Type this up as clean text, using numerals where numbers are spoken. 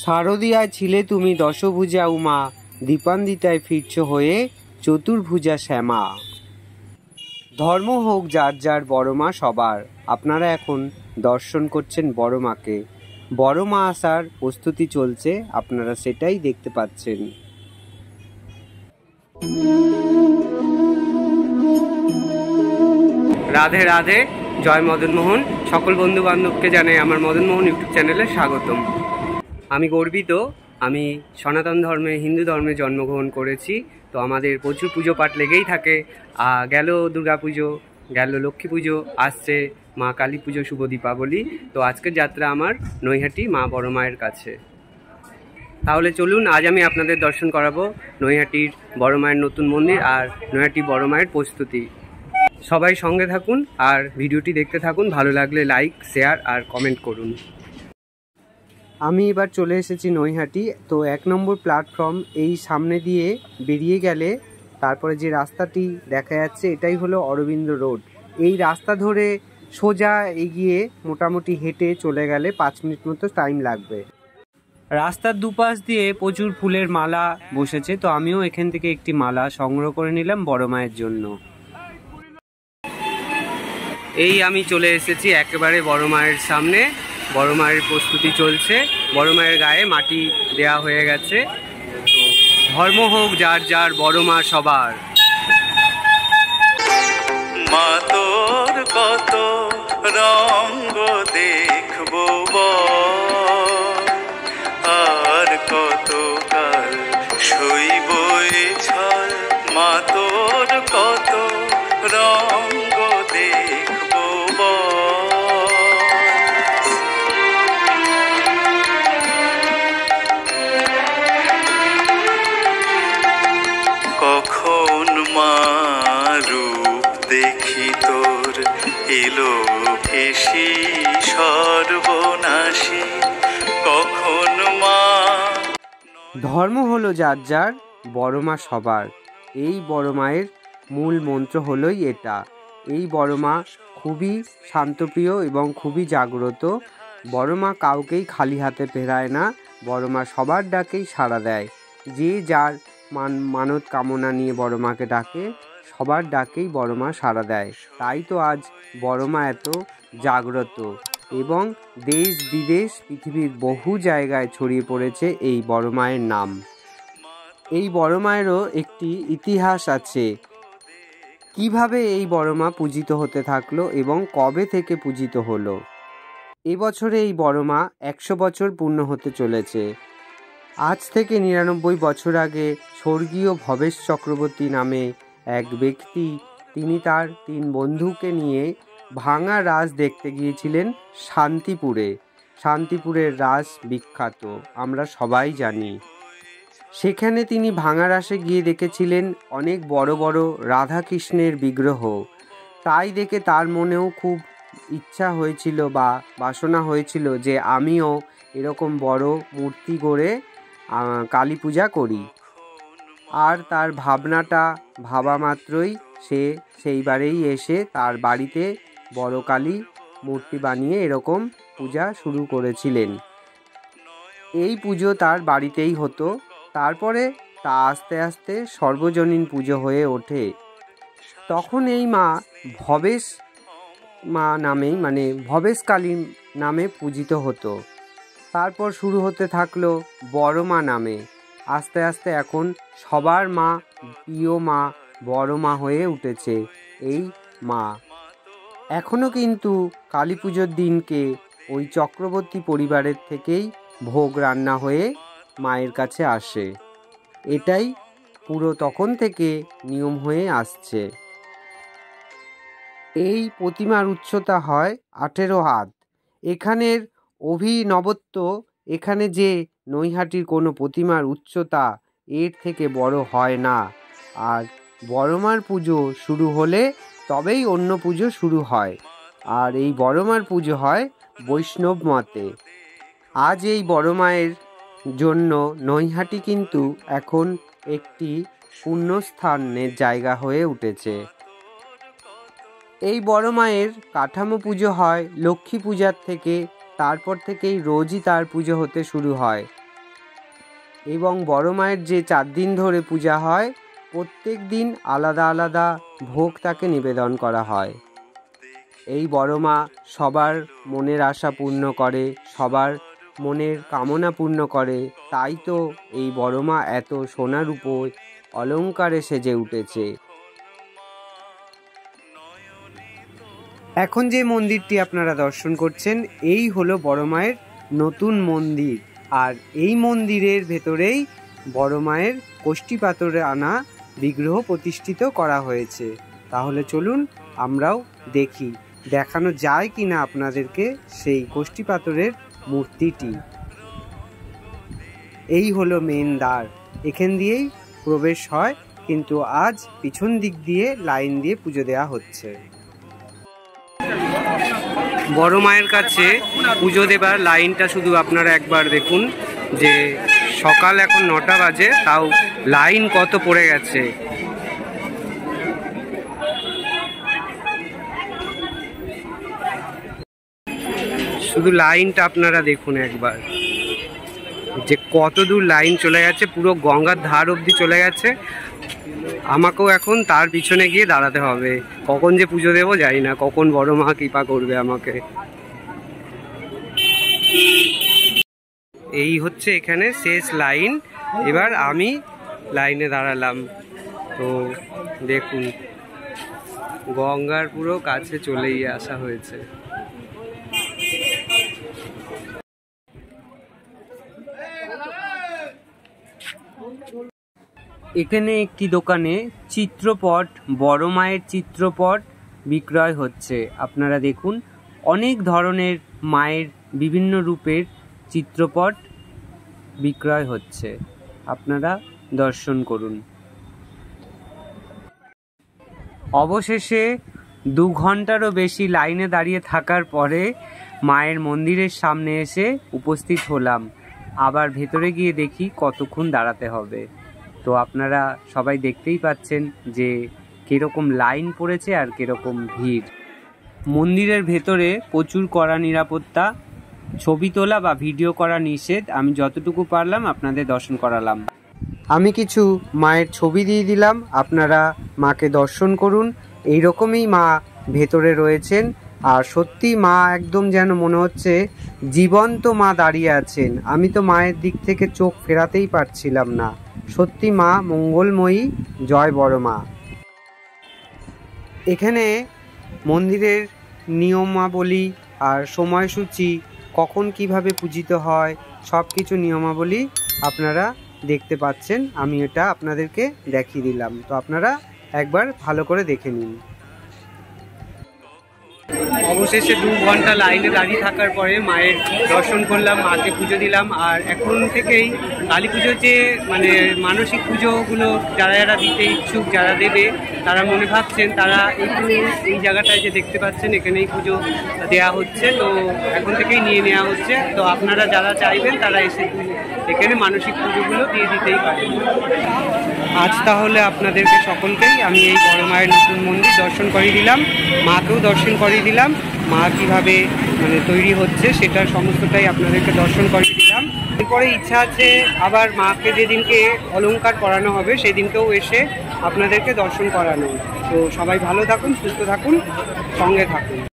শারদিয়ায় ছিলে তুমি দশভুজা উমা, দীপান্বিতায় ফিরছ হয়ে চতুর্ভুজা শ্যামা। ধর্ম হোক যার যার, বড় মা সবার। আপনারা এখন দর্শন করছেন বড় মাকে। বড় মা আসার প্রস্তুতি চলছে, আপনারা সেটাই দেখতে পাচ্ছেন। রাধে রাধে, জয় মদনমোহন। সকল বন্ধু বান্ধবকে জানাই আমার মদনমোহন ইউটিউব চ্যানেলে স্বাগতম। আমি গর্বিত, আমি সনাতন ধর্মে, হিন্দু ধর্মে জন্মগ্রহণ করেছি। তো আমাদের প্রচুর পুজো পাঠ লেগেই থাকে। গেল দুর্গা পুজো, গেল লক্ষ্মী পুজো, আসছে মা কালী পুজো, শুভ দীপাবলি। তো আজকের যাত্রা আমার নৈহাটি মা বড় মায়ের কাছে। তাহলে চলুন, আজ আমি আপনাদের দর্শন করাবো নৈহাটির বড় মায়ের নতুন মন্দির আর নৈহাটি বড় মায়ের প্রস্তুতি। সবাই সঙ্গে থাকুন আর ভিডিওটি দেখতে থাকুন। ভালো লাগলে লাইক, শেয়ার আর কমেন্ট করুন। আমি এবার চলে এসেছি নৈহাটি। তো 1 নম্বর প্ল্যাটফর্ম, এই সামনে দিয়ে বেরিয়ে গেলে তারপরে যে রাস্তাটি দেখা যাচ্ছে এটাই হলো অরবিন্দ রোড। এই রাস্তা ধরে সোজা এগিয়ে মোটামুটি হেঁটে চলে গেলে 5 মিনিট মতো টাইম লাগবে। রাস্তার দুপাশ দিয়ে প্রচুর ফুলের মালা বসেছে, তো আমিও এখান থেকে একটি মালা সংগ্রহ করে নিলাম বড় মায়ের জন্য। এই আমি চলে এসেছি একেবারে বড় মায়ের সামনে। বড় মায়ের প্রস্তুতি চলছে, বড় মায়ের গায়ে মাটি দেয়া হয়ে গেছে। তো ধর্ম হোক যার যার, বড় মা সবার। মা তোর কত রঙ্গ দেখবো আর কত কাল সইব ছাল। মা তোর কত রঙ্গ দেখবো কখন মা রূপ দেখি তোর এলো কেশি সর্বনাশী। কখন মা। ধর্ম হলো যার যার, বড় মা সবার। এই বড় মায়ের মূল মন্ত্র হলোই এটা। এই বড় মা খুবই শান্তপ্রিয় এবং খুবই জাগ্রত। বড় মা কাউকেই খালি হাতে ফেরায় না। বড় মা সবার ডাকেই সাড়া দেয়। যে যার মানত কামনা নিয়ে বড় মাকে ডাকে, সবার ডাকেই বড় মা সাড়া দেয়। তাই তো আজ বড় মা এত জাগ্রত এবং দেশ বিদেশ পৃথিবীর বহু জায়গায় ছড়িয়ে পড়েছে এই বড় মায়ের নাম। এই বড় মায়েরও একটি ইতিহাস আছে, কিভাবে এই বড় মা পূজিত হতে থাকলো এবং কবে থেকে পূজিত হলো। এবছরে এই বড় মা 100 বছর পূর্ণ হতে চলেছে। আজ থেকে 99 বছর আগে স্বর্গীয় ভবেশ চক্রবর্তী নামে এক ব্যক্তি, তিনি তার 3 বন্ধুকে নিয়ে ভাঙা রাস দেখতে গিয়েছিলেন শান্তিপুরে। শান্তিপুরের রাস বিখ্যাত, আমরা সবাই জানি। সেখানে তিনি ভাঙা রাসে গিয়ে দেখেছিলেন অনেক বড় বড় রাধাকৃষ্ণের বিগ্রহ। তাই দেখে তার মনেও খুব ইচ্ছা হয়েছিল বা বাসনা হয়েছিল যে আমিও এরকম বড় মূর্তি গড়ে কালী পূজা করি। আর তার ভাবনাটা ভাবা মাত্রই সে সেইবারেই এসে তার বাড়িতে বড় কালী মূর্তি বানিয়ে এরকম পূজা শুরু করেছিলেন। এই পুজো তার বাড়িতেই হতো। তারপরে তা আস্তে আস্তে সর্বজনীন পুজো হয়ে ওঠে। তখন এই মা ভবেশ মা নামেই, মানে ভবেশ কালী নামে পূজিত হতো। তারপর শুরু হতে থাকলো বড় মা নামে। আস্তে আস্তে এখন সবার মা, প্রিয় মা, বড় মা হয়ে উঠেছে এই মা। এখনও কিন্তু কালী পুজোর দিনকে ওই চক্রবর্তী পরিবারের থেকেই ভোগ রান্না হয়ে মায়ের কাছে আসে। এটাই পুরো তখন থেকে নিয়ম হয়ে আসছে। এই প্রতিমার উচ্চতা হয় 18 হাত। এখানের অভিনবত্ব, এখানে যে নৈহাটির কোনো প্রতিমার উচ্চতা এর থেকে বড় হয় না। আর বড় মার পুজো শুরু হলে তবেই অন্য পুজো শুরু হয়। আর এই বড় মার পুজো হয় বৈষ্ণব মতে। আজ এই বড় মায়ের জন্য নৈহাটি কিন্তু এখন একটি পুণ্যস্থানের জায়গা হয়ে উঠেছে। এই বড় মায়ের কাঠামো পুজো হয় লক্ষ্মী পূজার থেকে। তারপর থেকেই রোজই তার পুজো হতে শুরু হয়। এবং বড় মায়ের যে 4 দিন ধরে পূজা হয়, প্রত্যেক দিন আলাদা আলাদা ভোগ তাকে নিবেদন করা হয়। এই বড় মা সবার মনের আশা পূর্ণ করে, সবার মনের কামনা পূর্ণ করে, তাই তো এই বড় মা এত সোনার উপর অলঙ্কারে সেজে উঠেছে। এখন যে মন্দিরটি আপনারা দর্শন করছেন, এই হলো বড় মায়ের নতুন মন্দির। আর এই মন্দিরের ভেতরেই বড় মায়ের কষ্টি পাথরে আনা বিগ্রহ প্রতিষ্ঠিত করা হয়েছে। তাহলে চলুন আমরাও দেখি, দেখানো যায় কি না আপনাদেরকে সেই কষ্টি পাথরের মূর্তিটি। এই হলো মেন দ্বার, এখান দিয়েই প্রবেশ হয়, কিন্তু আজ পিছন দিক দিয়ে লাইন দিয়ে পুজো দেওয়া হচ্ছে। বড় মায়ের কাছে পুজো দেবার লাইনটা শুধু আপনারা একবার দেখুন, যে সকাল এখন 9টা বাজে, তাও লাইন কত পড়ে গেছে। শুধু লাইনটা আপনারা দেখুন একবার, যে কত দূর লাইন চলে গেছে, পুরো গঙ্গার ধার অবধি চলে গেছে। আমাকেও এখন তার পিছনে গিয়ে দাঁড়াতে হবে, কখন যে পুজো দেবো জানি না, কখন বড় মা কৃপা করবে আমাকে। এই হচ্ছে এখানে শেষ লাইন, এবার আমি লাইনে দাঁড়ালাম। তো দেখুন গঙ্গার পুরো কাছে চলেই আসা হয়েছে। এখানে একটি দোকানে চিত্রপট, বড় মায়ের চিত্রপট বিক্রয় হচ্ছে। আপনারা দেখুন অনেক ধরনের মায়ের বিভিন্ন রূপের চিত্রপট বিক্রয় হচ্ছে, আপনারা দর্শন করুন। অবশেষে 2 ঘন্টারও বেশি লাইনে দাঁড়িয়ে থাকার পরে মায়ের মন্দিরের সামনে এসে উপস্থিত হলাম। আবার ভেতরে গিয়ে দেখি কতক্ষণ দাঁড়াতে হবে। তো আপনারা সবাই দেখতেই পাচ্ছেন যে কীরকম লাইন পড়েছে আর কীরকম ভিড়। মন্দিরের ভেতরে প্রচুর কড়া নিরাপত্তা, ছবি তোলা বা ভিডিও করা নিষেধ। আমি যতটুকু পারলাম আপনাদের দর্শন করালাম। আমি কিছু মায়ের ছবি দিয়ে দিলাম, আপনারা মাকে দর্শন করুন। এইরকমই মা ভেতরে রয়েছেন, আর সত্যি মা একদম যেন মনে হচ্ছে জীবন্ত মা দাঁড়িয়ে আছেন। আমি তো মায়ের দিক থেকে চোখ ফেরাতেই পারছিলাম না। সত্যি মা মঙ্গলময়ী, জয় বড় মা। এখানে মন্দিরের নিয়মাবলী আর সময়সূচি, কখন কিভাবে পূজিত হয়, সব কিছু নিয়মাবলী আপনারা দেখতে পাচ্ছেন। আমি এটা আপনাদেরকে দেখিয়ে দিলাম, তো আপনারা একবার ভালো করে দেখে নিন। অবশেষে 2 ঘন্টা লাইনে দাঁড়িয়ে থাকার পরে মায়ের দর্শন করলাম, মাকে পুজো দিলাম। আর এখন থেকেই কালী পুজোর যে মানসিক পুজোগুলো যারা যারা দিতে ইচ্ছুক, যারা দেবে, তারা মনে ভাবছেন, তারা এই জায়গাটায় যে দেখতে পাচ্ছেন এখানেই পুজো দেওয়া হচ্ছে। তো এখন থেকেই নিয়ে নেওয়া হচ্ছে। তো আপনারা যারা চাইবেন তারা এসে এখানে মানসিক পুজোগুলো দিয়ে দিতেই পারেন। আজ তাহলে আপনাদেরকে সকলকেই আমি এই বড় মায়ের নতুন মন্দির দর্শন করিয়ে দিলাম, মাকেও দর্শন করিয়ে দিলাম। মা কীভাবে তৈরি হচ্ছে সেটার সমস্তটাই আপনাদেরকে দর্শন করিয়ে দিলাম। এরপরে ইচ্ছা আছে আবার মাকে যেদিনকে অলংকার করানো হবে সেদিনকেও এসে আপনাদেরকে দর্শন করানো। তো সবাই ভালো থাকুন, সুস্থ থাকুন, সঙ্গে থাকুন।